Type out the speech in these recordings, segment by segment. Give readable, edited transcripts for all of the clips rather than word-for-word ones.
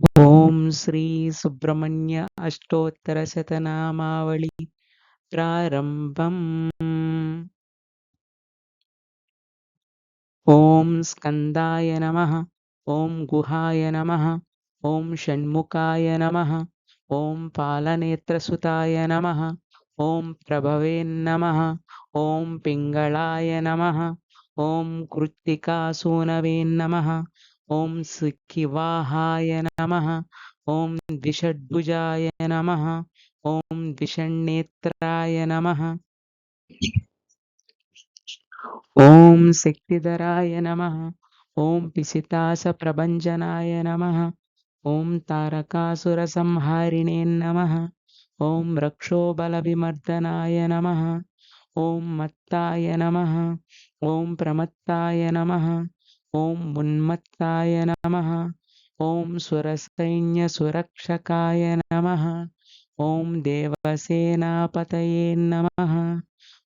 ఓం శ్రీ సుబ్రహ్మణ్య అష్టోత్తర శతనామావళి ప్రారంభం. ఓం స్కందాయ నమః. ఓం గుహాయ నమః. ఓం షణ్ముఖాయ నమః. ఓం పాలనేత్రసుతాయ నమః. ఓం ప్రభవే నమః. ఓం పింగళాయ నమః. ఓం కృత్తికాసూనవే నమః. ఓం సిక్కివాహాయ నమః. ఓం ద్విషడ్భుజాయ నమః. ఓం ద్విషణ్ణేత్రాయ నమః. ఓం శక్తిధరాయ నమః. ఓం పిశితాసప్రభంజనాయ నమః. ఓం తారకాసురసంహారిణే నమః. ఓం రక్షోబలవిమర్దనాయ నమః. ఓం మత్తాయ నమః. ఓం ప్రమత్తాయ నమః. ఓం ఉన్మత్తాయ నమః. ఓం సురసైన్యసురక్షకాయ నమః. ఓం దేవసేనాపతయే నమః.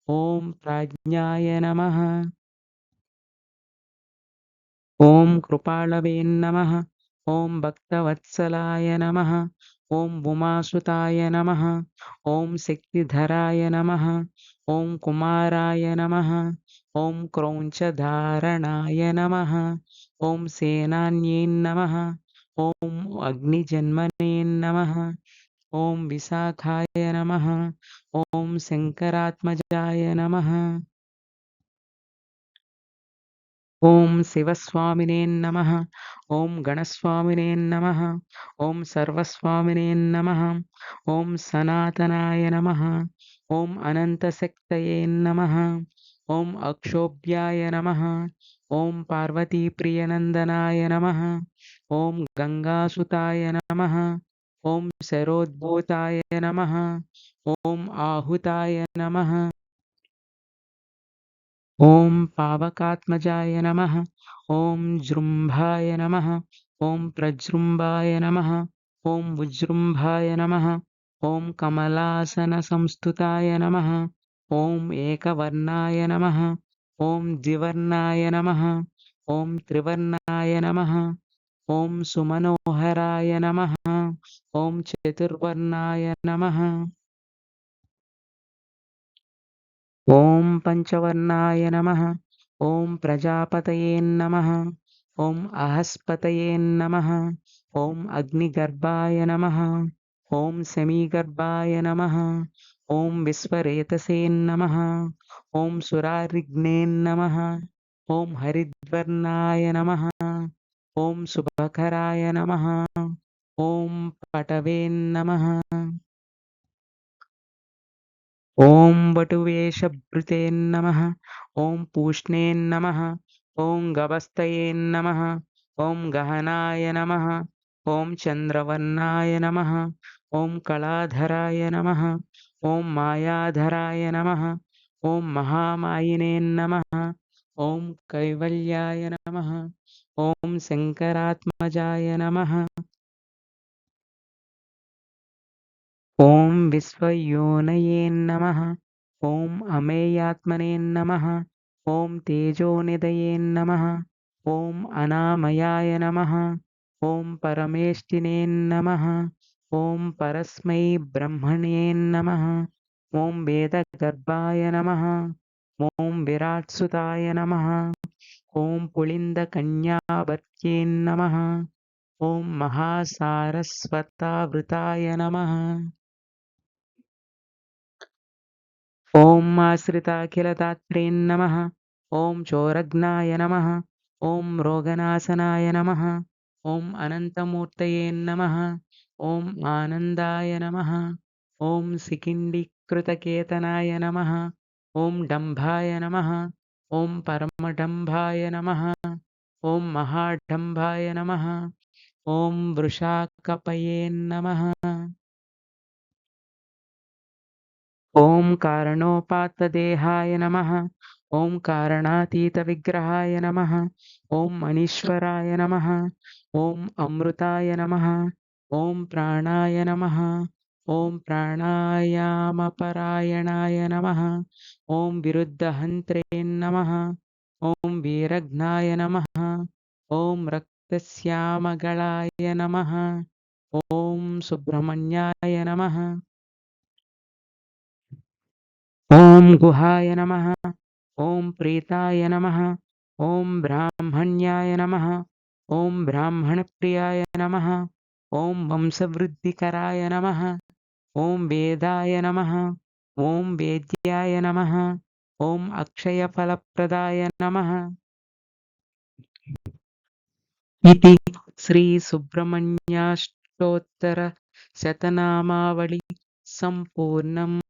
ఓం ప్రాజ్ఞాయ నమః. ఓం కృపాళవే నమః. ఓం భక్తవత్సలాయ నమః. ఓం ఉమాసుతాయ నమః. ఓం శక్తిధరాయ నమః. ఓం కుమారాయ నమః. ఓం క్రౌంచధారణాయ నమః. ఓం సేనాన్యే నమః. ఓం అగ్నిజన్మనే నమః. ఓం విశాఖాయ నమః. ఓం శంకరాత్మజాయ నమః. ఓం శివస్వామినే నమః. ఓం గణస్వామినే నమః. ఓం సర్వస్వామినే నమః. ఓం సనాతనాయ నమః. ఓం అనంతశక్తయే నమః. ఓం అక్షోభ్యాయ నమః. ఓం పార్వతీప్రియనందనాయ నమః. ఓం గంగాసుతాయ నమః. ఓం శరోద్భూతాయ నమః. ఓం ఆహుతాయ నమః. ఓం పావకాత్మజాయ నమః. ఓం జృంభాయ నమః. ఓం ప్రజృంభాయ నమః. ఓం ఉజృంభాయ నమః. ఓం కమలాసన సంస్థుతాయ నమః. ఓం ఏకవర్ణాయ నమః. ఓం ద్వివర్ణాయ నమః. ఓం త్రివర్ణాయ నమః. ఓం సుమనోహరాయ నమః. ఓం చతుర్వర్ణాయ నమః. ఓం పంచవర్ణాయ నమః. ఓం ప్రజాపతయే నమః. ఓం అహస్పతయే నమః. ఓం అగ్నిగర్భాయ నమః. ఓం సమీగర్భాయ నమః. ఓం విశ్వరేతసే నమః. ఓం సురారిఘ్నే నమః. ఓం హరిద్వర్ణాయ నమః. ఓం శుభకరాయ నమః. ఓం పటవే నమః. ఓం వటువేషభృతే నమః. ఓం పూష్ణే నమః. ఓం గవస్తయే నమః. ఓం గహనాయ నమః. ఓం చంద్రవర్ణాయ నమః. ఓం కళాధరాయ నమః. ఓం మాయాధరాయ నమః. ఓం మహామాయినే నమః. ఓం కైవల్యాయ నమః. ఓం శంకరాత్మజాయ నమః. ఓం విశ్వయోనయే నమః. ఓం అమేయాత్మనే నమః. ఓం తేజోనిధయే నమః. ఓం అనామయాయ నమః. ఓం పరమేష్టినే నమః. ఓం పరస్మై బ్రహ్మణే నమః. ఓం వేదగర్భాయ నమః. ఓం విరాట్సుతాయ నమః. ఓం పుళిందకన్యావర్త్యే నమః. ఓం మహాసారస్వతావృతాయ నమః. ఓం ఆశ్రితాఖిలదాత్రే నమః. ఓం చోరఘ్నాయ నమః. ఓం రోగనాశనాయ నమః. ఓం అనంతమూర్తయే నమః. ఓం ఆనందాయ నమః. ఓం సికిండీకృతకేతనాయ నమః. ఓం డంభాయ నమః. ఓం పరమడంభాయ నమః. ఓం మహాడంభాయ నమః. ఓం వృషాకపయే నమః. ఓం కారణోపాత్తదేహాయ నమః. ఓం కారణాతీతవిగ్రహాయ నమః. ఓం మనీశ్వరాయ నమః. ఓం అమృతాయ నమః. ఓం ప్రాణాయ నమః. ఓం ప్రాణాయామపరాయణాయ నమః. ఓం విరుద్ధహంత్రే నమః. ఓం వీరఘ్నాయ నమః. ఓం रक्तश्यामगलाय नमः। ॐ सुब्रह्मण्याय नमः। ॐ गुहाय नमः। ॐ प्रीताय नमः। ॐ ब्राह्मण्याय नमः। ॐ ब्राह्मणप्रियाय नमः। ॐ वंशवृद्धिकराय नमः। ॐ वेदाय नमः। ॐ वेद्याय नमः। ॐ अक्षयफलप्रदाय नमः। इति श्रीसुब्रह्मण्याष्टोत्तरशतनामावळि सम्पूर्णम्।